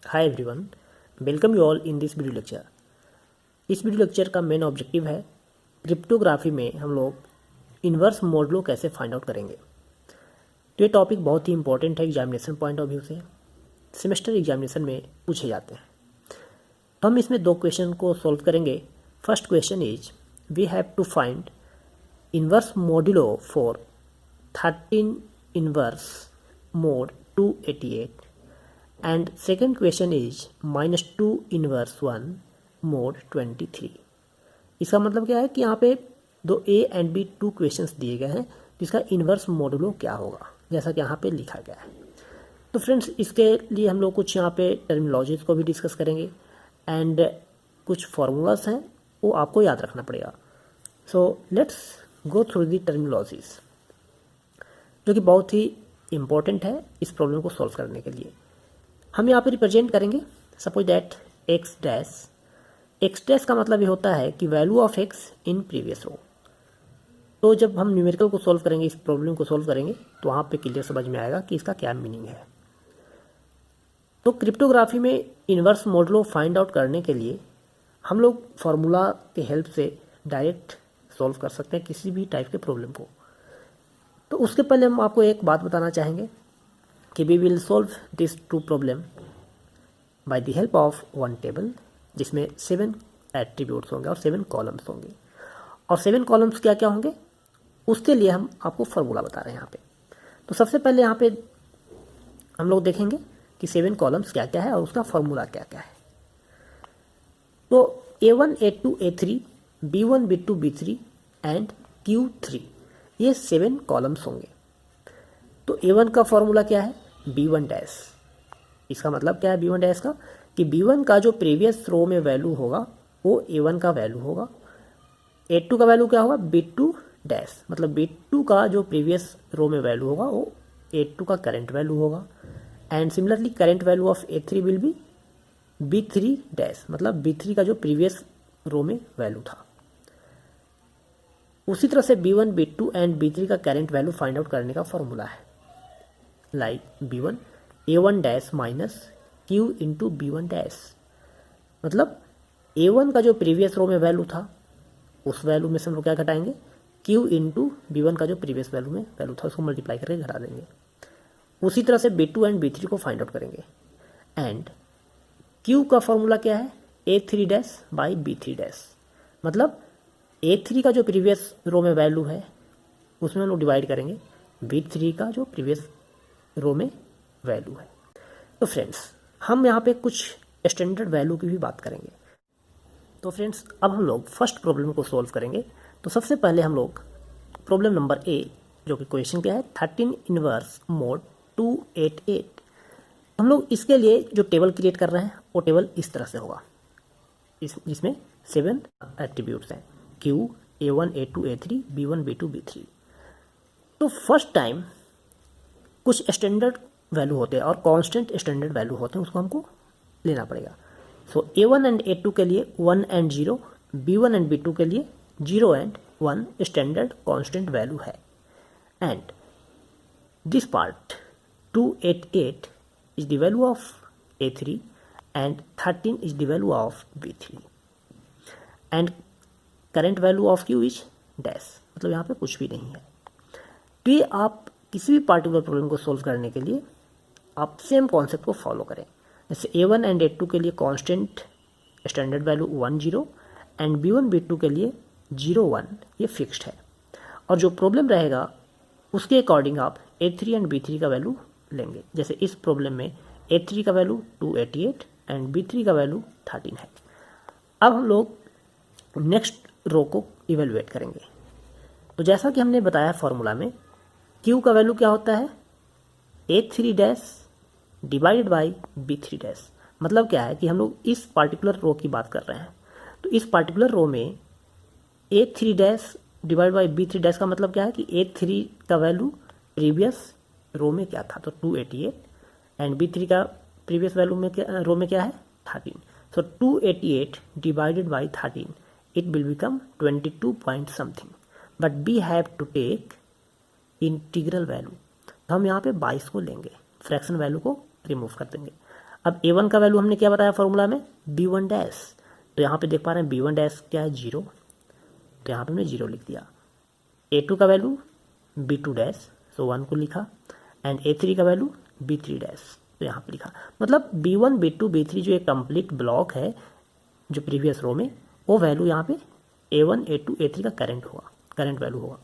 Hi everyone, welcome you all in this video lecture. इस video lecture का main objective है cryptography में हम लोग इन्वर्स मॉडलों कैसे फाइंड आउट करेंगे। तो ये टॉपिक बहुत ही इंपॉर्टेंट है एग्जामिनेशन पॉइंट ऑफ व्यू से, सेमेस्टर एग्जामिनेशन में पूछे जाते हैं। तो हम इसमें दो क्वेश्चन को सॉल्व करेंगे। First question is we have to find inverse modulo for 13 inverse mod 288 and second question is -2 inverse 1 mod 23। इसका मतलब क्या है कि यहाँ पे दो A and B two questions दिए गए हैं जिसका इन्वर्स मॉडुलो क्या होगा, जैसा कि यहाँ पे लिखा गया है। तो फ्रेंड्स, इसके लिए हम लोग कुछ यहाँ पे टर्मिनोलॉजीज को भी डिस्कस करेंगे एंड कुछ फॉर्मूलाज हैं वो आपको याद रखना पड़ेगा। So let's go through the terminologies, जो कि बहुत ही इम्पोर्टेंट है इस प्रॉब्लम को सॉल्व करने के लिए। हम यहाँ पे रिप्रेजेंट करेंगे सपोज दैट एक्स डैश का मतलब ये होता है कि value of X in previous row. तो जब हम न्यूमेरिकल को सॉल्व करेंगे, इस प्रॉब्लम को सॉल्व करेंगे, तो वहाँ पे क्लियर समझ में आएगा कि इसका क्या मीनिंग है। तो क्रिप्टोग्राफी में इन्वर्स मॉडुलो फाइंड आउट करने के लिए हम लोग फार्मूला के हेल्प से डायरेक्ट सॉल्व कर सकते हैं किसी भी टाइप के प्रॉब्लम को। तो उसके पहले हम आपको एक बात बताना चाहेंगे कि we will solve this two problem by the help of one table, जिसमें 7 एट्रीब्यूट्स होंगे और 7 कॉलम्स होंगे। और 7 कॉलम्स क्या क्या होंगे उसके लिए हम आपको फार्मूला बता रहे हैं यहाँ पे। तो सबसे पहले यहाँ पे हम लोग देखेंगे कि 7 कॉलम्स क्या क्या है और उसका फार्मूला क्या क्या है। तो A1 A2 A3 B1 B2 B3 and Q3, ये 7 कॉलम्स होंगे। तो A1 का फॉर्मूला क्या है, B1 डैश। इसका मतलब क्या है B1 डैश का, कि B1 का जो प्रीवियस रो में वैल्यू होगा वो A1 का वैल्यू होगा। A2 का वैल्यू क्या होगा, B2 डैश, मतलब B2 का जो प्रीवियस रो में वैल्यू होगा वो A2 का करंट वैल्यू होगा। And similarly current value of A3 will be B3 dash, मतलब B3 का जो प्रीवियस रो में वैल्यू था। उसी तरह से B1 B2 एंड B3 का करंट वैल्यू फाइंड आउट करने का फॉर्मूला है like B1 A1 dash minus Q into B1 dash, मतलब A1 का जो प्रीवियस रो में वैल्यू था उस वैल्यू में से हम लोग क्या घटाएंगे, Q इंटू B1 का जो प्रीवियस वैल्यू में वैल्यू था उसको मल्टीप्लाई करके घटा देंगे। उसी तरह से B2 एंड B3 को फाइंड आउट करेंगे। एंड Q का फॉर्मूला क्या है, A3 dash by B3 dash, मतलब A3 का जो प्रीवियस रो में वैल्यू है उसमें हम लोग डिवाइड करेंगे B3 का जो प्रीवियस रो में वैल्यू है। तो फ्रेंड्स, हम यहाँ पे कुछ स्टैंडर्ड वैल्यू की भी बात करेंगे। तो फ्रेंड्स, अब हम लोग फर्स्ट प्रॉब्लम को सॉल्व करेंगे। तो सबसे पहले हम लोग प्रॉब्लम नंबर ए, जो कि क्वेश्चन क्या है, 13 इनवर्स mod 288। हम लोग इसके लिए जो टेबल क्रिएट कर रहे हैं वो टेबल इस तरह से होगा, जिसमें 7 एट्रीब्यूट्स हैं, Q A1 A2 A3 B1 B2 B3। तो फर्स्ट टाइम कुछ स्टैंडर्ड वैल्यू होते हैं और कांस्टेंट स्टैंडर्ड वैल्यू होते हैं, उसको हमको लेना पड़ेगा। सो A1 एंड A2 के लिए 1 एंड 0, B1 एंड B2 के लिए 0 एंड 1 स्टैंडर्ड कांस्टेंट वैल्यू है। And this part 288 is the value of A3 and 13 is the value of B3 and current value of Q is dash, मतलब यहाँ पे कुछ भी नहीं है। तो ये आप किसी भी पार्टिकुलर प्रॉब्लम को सॉल्व करने के लिए आप सेम कॉन्सेप्ट को फॉलो करें। जैसे A1 एंड A2 के लिए constant standard value 1 0 and B1 B2 के लिए 0 1, ये फिक्स्ड है। और जो प्रॉब्लम रहेगा उसके अकॉर्डिंग आप A3 एंड B3 का वैल्यू लेंगे। जैसे इस प्रॉब्लम में A3 का वैल्यू 288 एंड B3 का वैल्यू 13 है। अब हम लोग नेक्स्ट रो को इवेलुएट करेंगे। तो जैसा कि हमने बताया फॉर्मूला में, Q का वैल्यू क्या होता है, A3 dash divided by B3 dash. मतलब क्या है कि हम लोग इस पार्टिकुलर रो की बात कर रहे हैं। तो इस पार्टिकुलर रो में A3 dash divide by B3 dash का मतलब क्या है कि A3 का वैल्यू प्रीवियस रो में क्या था, तो 288 एंड B3 का प्रीवियस वैल्यू में क्या, रो में क्या है, 13। सो 288 divided by 13 it will become 22 point something, but we have to take integral value. तो हम यहाँ पे 22 को लेंगे, फ्रैक्शन वैल्यू को रिमूव कर देंगे। अब A1 का वैल्यू हमने क्या बताया फॉर्मूला में, B1 डैश, तो यहाँ पे देख पा रहे हैं B1 डैश क्या है 0, तो यहाँ पे हमने 0 लिख दिया। A2 का वैल्यू B2 डैश, सो 1 को लिखा, एंड A3 का वैल्यू B3 डैश, तो यहाँ पे लिखा। मतलब B1 B2 B3 जो एक कंप्लीट ब्लॉक है जो प्रीवियस रो में, वो वैल्यू यहाँ पे A1 A2 A3 का करंट वैल्यू होगा।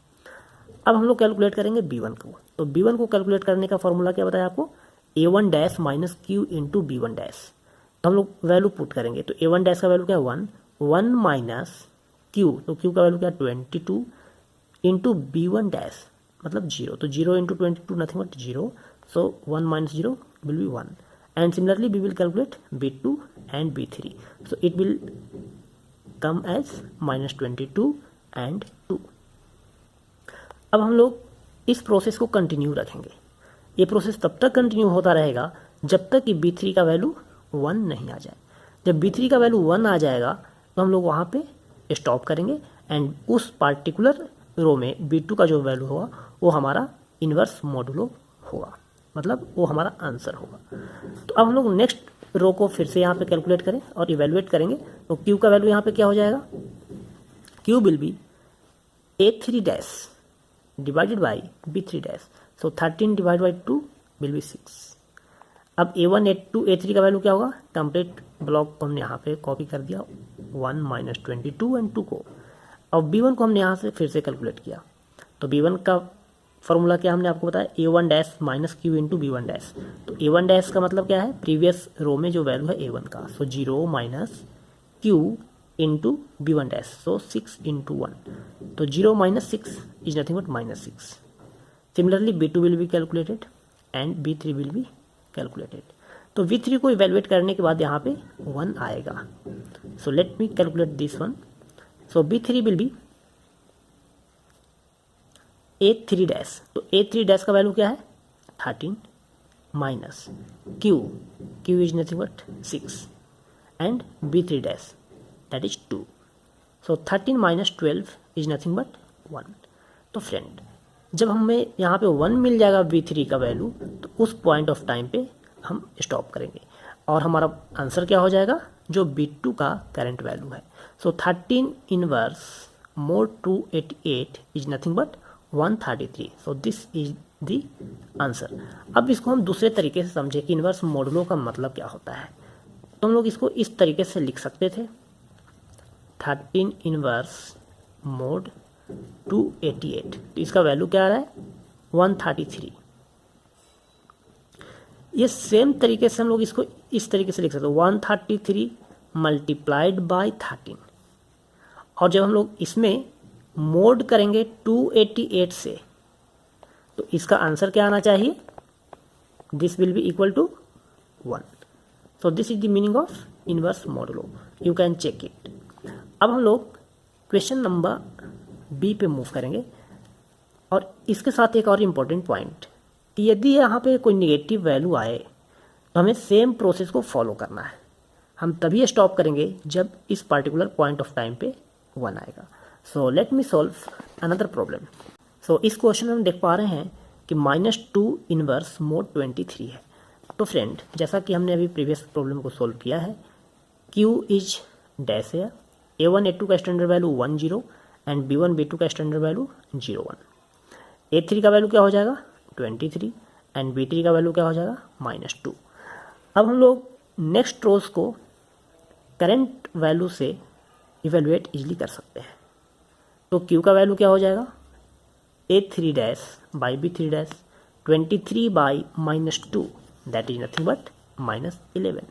अब हम लोग कैलकुलेट करेंगे B1 को, तो B1 को कैलकुलेट करने का फॉर्मूला क्या बताया आपको, A1 dash minus Q into B1 dash. तो हम लोग वैल्यू पुट करेंगे, तो A1 डैश का वैल्यू क्या है 1 माइनस Q, तो Q का वैल्यू क्या है 22 इंटू B1 डैश मतलब 0, तो 0 into 22 nothing but 0, so 1 minus 0 will be 1, and similarly we will calculate B2 and B3, so it will come as -22 and 2। अब हम लोग इस प्रोसेस को कंटिन्यू रखेंगे। ये प्रोसेस तब तक कंटिन्यू होता रहेगा जब तक कि B3 का वैल्यू 1 नहीं आ जाए। जब B3 का वैल्यू 1 आ जाएगा तो हम लोग वहाँ पे स्टॉप करेंगे, एंड उस पार्टिकुलर रो में B2 का जो वैल्यू होगा वो हमारा इन्वर्स मॉडुलो होगा, मतलब वो हमारा आंसर होगा। तो अब हम लोग नेक्स्ट रो को फिर से यहाँ पे कैलकुलेट करें और इवेलुएट करेंगे, तो Q का वैल्यू यहाँ पे क्या हो जाएगा, Q will be A3 dash divided by B3 dash, so 13 divide by 2 will be 6। अब A1 A2 A3 का वैल्यू क्या होगा, कंप्लीट ब्लॉक को हमने यहाँ पे कॉपी कर दिया 1 माइनस 22 एंड 2 को। अब B1 को हमने यहाँ से फिर से कैलकुलेट किया, तो B1 का फॉर्मूला क्या हमने आपको बताया, A1 dash minus Q into B1 dash. तो A1 डैश का मतलब क्या है, प्रीवियस रो में जो वैल्यू है A1 का, so 0 minus Q into B1 dash, so 6 into 1, तो 0 minus 6 is nothing but -6। Similarly B2 will be calculated and B3 will be calculated. तो V3 को इवेलुएट करने के बाद यहाँ पे 1 आएगा, so let me calculate this one. So B3 will B A3 dash, तो A3 डैश का वैल्यू क्या है 13 minus Q is nothing but 6 and B3 dash that is 2, so 13 minus 12 is nothing but 1। तो फ्रेंड जब हमें यहाँ पे 1 मिल जाएगा B3 का वैल्यू, तो उस पॉइंट ऑफ टाइम पे हम स्टॉप करेंगे और हमारा आंसर क्या हो जाएगा, जो B2 का करंट वैल्यू है। सो 13 inverse mode 288 is nothing but 133, so this is the answer. अब इसको हम दूसरे तरीके से समझे कि इनवर्स मॉडुलो का मतलब क्या होता है, तो हम लोग इसको इस तरीके से लिख सकते थे, 13 इनवर्स मोड 288, तो इसका वैल्यू क्या आ रहा है 133। ये सेम तरीके से हम लोग इसको इस तरीके से लिख सकते हैं 133 मल्टीप्लाइड बाय 13, और जब हम लोग इसमें मोड करेंगे 288 से, तो इसका आंसर क्या आना चाहिए, this will be equal to 1। So this is the meaning of inverse modulo, you can check it. अब हम लोग क्वेश्चन नंबर बी पे मूव करेंगे, और इसके साथ एक और इम्पॉर्टेंट पॉइंट कि यदि यहाँ पे कोई निगेटिव वैल्यू आए तो हमें सेम प्रोसेस को फॉलो करना है। हम तभी स्टॉप करेंगे जब इस पर्टिकुलर पॉइंट ऑफ टाइम पे 1 आएगा। So let me solve another problem. So इस क्वेश्चन में हम देख पा रहे हैं कि -2 इनवर्स मोड 23 है। तो फ्रेंड जैसा कि हमने अभी प्रीवियस प्रॉब्लम को सॉल्व किया है, Q इज डैश है, A1 A2 का standard value 1 0 and B1 B2 का स्टैंडर्ड वैल्यू 0 1। A3 का वैल्यू क्या हो जाएगा 23 एंड B3 का वैल्यू क्या हो जाएगा -2। अब हम लोग नेक्स्ट रोज को करंट वैल्यू से इवेलुएट इजीली कर सकते हैं। तो Q का वैल्यू क्या हो जाएगा A3 dash by B3 dash 23 by -2 that is nothing but -11।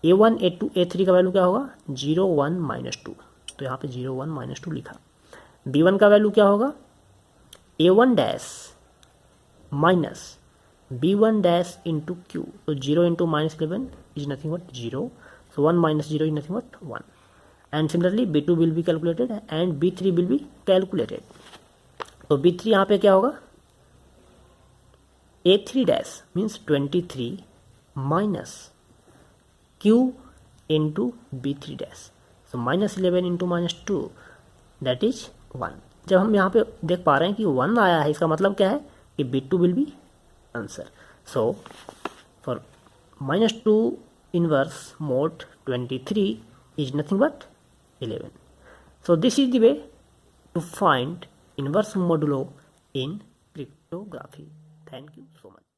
A1 A2 A3 का वैल्यू क्या होगा 0 1 -2, तो यहाँ पे 0 1 -2 लिखा। B1 का वैल्यू क्या होगा A1 dash minus B1 dash into Q, तो 0 into -11 is nothing but 0, so 1 minus 0 is nothing but 1, and similarly B2 will be calculated and B3 will be calculated। तो B3 यहाँ पे क्या होगा A3 dash means 23 minus Q into B3 dash, so -11 into -2 that is 1। जब हम यहाँ पे देख पा रहे हैं कि 1 आया है, इसका मतलब क्या है कि B2 will B answer. So for minus 2 inverse mod 23 is nothing but 11. So this is the way to find inverse modulo in cryptography. Thank you so much.